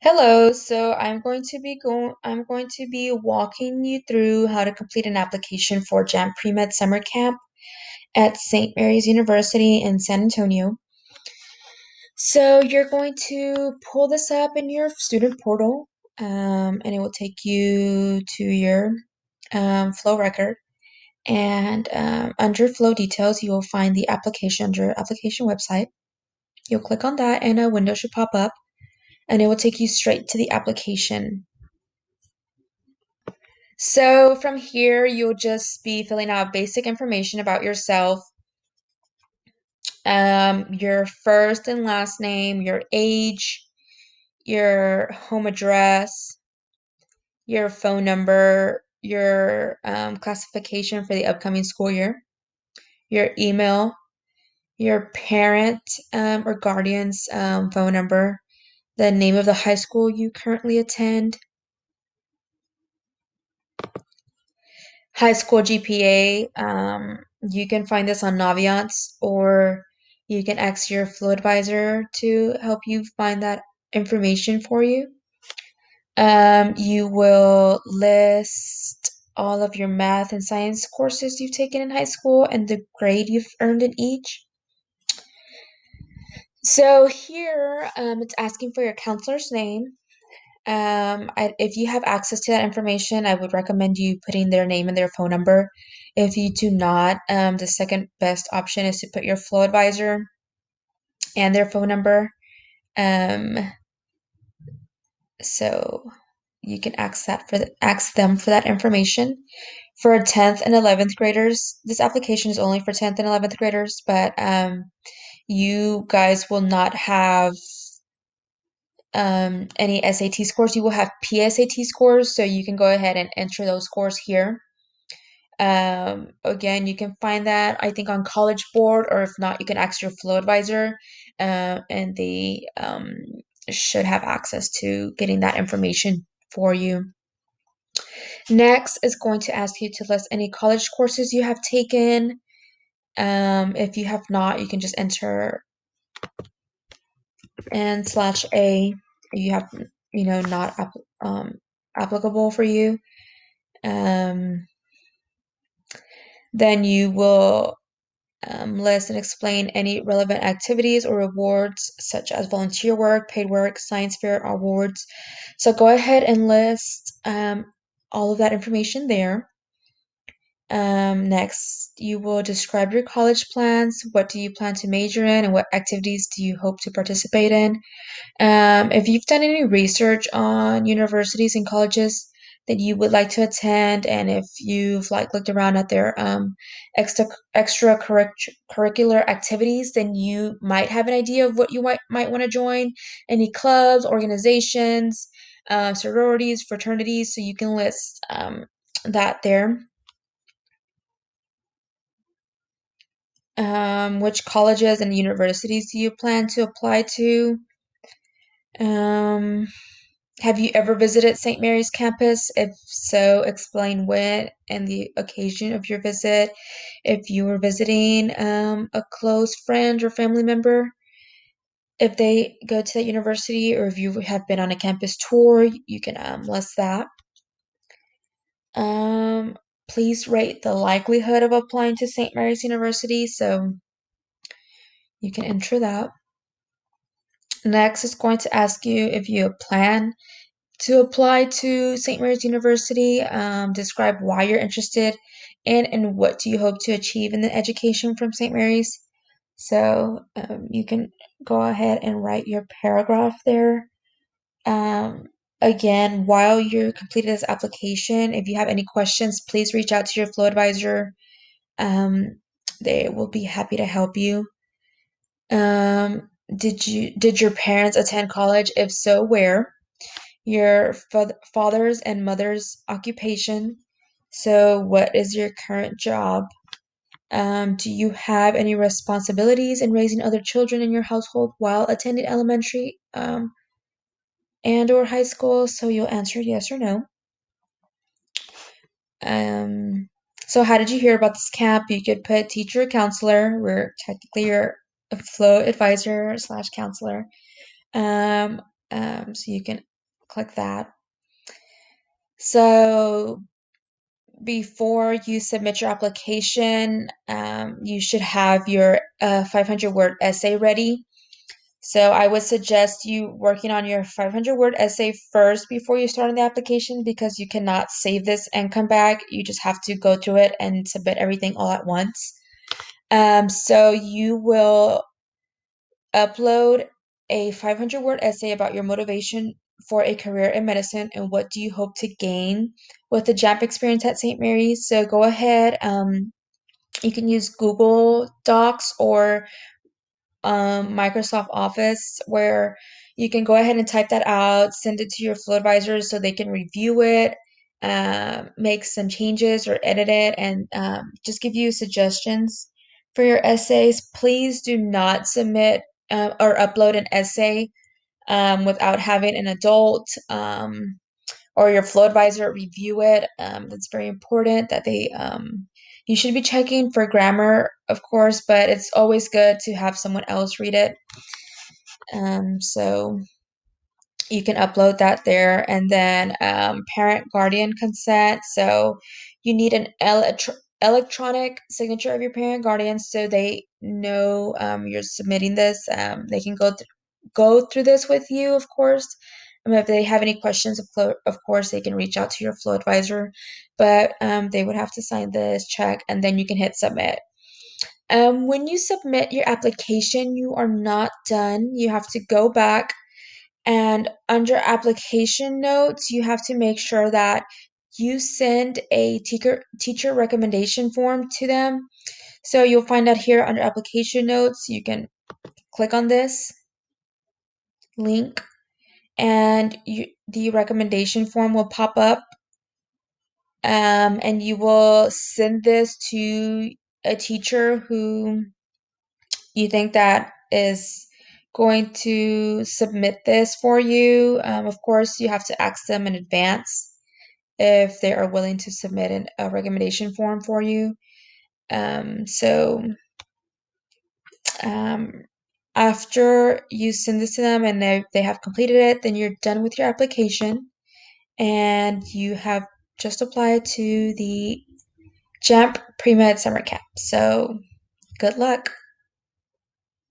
Hello, so I'm going to be walking you through how to complete an application for JAMP Pre-Med Summer Camp at St. Mary's University in San Antonio. So you're going to pull this up in your student portal, and it will take you to your flow record. And under flow details, you will find the application under application website. You'll click on that and a window should pop up and it will take you straight to the application. So from here, you'll just be filling out basic information about yourself, your first and last name, your age, your home address, your phone number, your classification for the upcoming school year, your email, your parent or guardian's phone number, the name of the high school you currently attend, high school GPA. You can find this on Naviance, or you can ask your flow advisor to help you find that information for you. You will list all of your math and science courses you've taken in high school and the grade you've earned in each. So here, it's asking for your counselor's name. If you have access to that information, I would recommend you putting their name and their phone number. If you do not, the second best option is to put your flow advisor and their phone number. Um, so you can ask them for that information. For 10th and 11th graders, this application is only for 10th and 11th graders, but you guys will not have any SAT scores. You will have PSAT scores, so you can go ahead and enter those scores here. Again, you can find that I think on College Board, or if not, you can ask your flow advisor, and they should have access to getting that information for you. Next is going to ask you to list any college courses you have taken. If you have not, you can just enter N/A. You have, not applicable for you. Then you will list and explain any relevant activities or rewards, such as volunteer work, paid work, science fair awards. So go ahead and list all of that information there. Next, you will describe your college plans. What do you plan to major in, and what activities do you hope to participate in? If you've done any research on universities and colleges that you would like to attend, and if you've looked around at their extracurricular activities, then you might have an idea of what you might want to join. Any clubs, organizations, sororities, fraternities, so you can list that there. Which colleges and universities do you plan to apply to? Um, have you ever visited St. Mary's campus? If so, explain when and the occasion of your visit. If you were visiting a close friend or family member, if they go to that university, or if you have been on a campus tour, you can list that. Um, Please rate the likelihood of applying to St. Mary's University, so you can enter that. Next, it's going to ask you if you plan to apply to St. Mary's University. Describe why you're interested in and what do you hope to achieve in the education from St. Mary's. So you can go ahead and write your paragraph there. Um, Again, while you're completing this application, if you have any questions, please reach out to your flow advisor. Um, they will be happy to help you. Did your parents attend college? If so, where? Your father's and mother's occupation. So, what is your current job? Do you have any responsibilities in raising other children in your household while attending elementary and or high school? So you'll answer yes or no. Um, so how did you hear about this camp? You could put teacher or counselor. We're technically your flow advisor/counselor. So you can click that. So before you submit your application, you should have your 500-word essay ready. So I would suggest you working on your 500-word essay first before you start on the application, because you cannot save this and come back. You just have to go through it and submit everything all at once. So you will upload a 500-word essay about your motivation for a career in medicine and what do you hope to gain with the JAMP experience at St. Mary's. So go ahead. You can use Google Docs or Microsoft Office, where you can go ahead and type that out, send it to your flow advisors so they can review it, make some changes or edit it, and just give you suggestions for your essays. Please do not submit or upload an essay without having an adult or your flow advisor review it. That's very important that you should be checking for grammar, of course, but it's always good to have someone else read it. So you can upload that there, and then parent guardian consent. So you need an electronic signature of your parent guardian so they know you're submitting this. They can go through this with you, of course. If they have any questions, of course, they can reach out to your flow advisor, but they would have to sign this check, and then you can hit submit. When you submit your application, you are not done. You have to go back, and under application notes, you have to make sure that you send a teacher recommendation form to them. So you'll find out here under application notes, you can click on this link, and the recommendation form will pop up, and you will send this to a teacher who you think that is going to submit this for you. Of course, you have to ask them in advance if they are willing to submit a recommendation form for you. So um, after you send this to them and they have completed it, then you're done with your application and you have just applied to the JAMP Pre-Med Summer Camp. So good luck.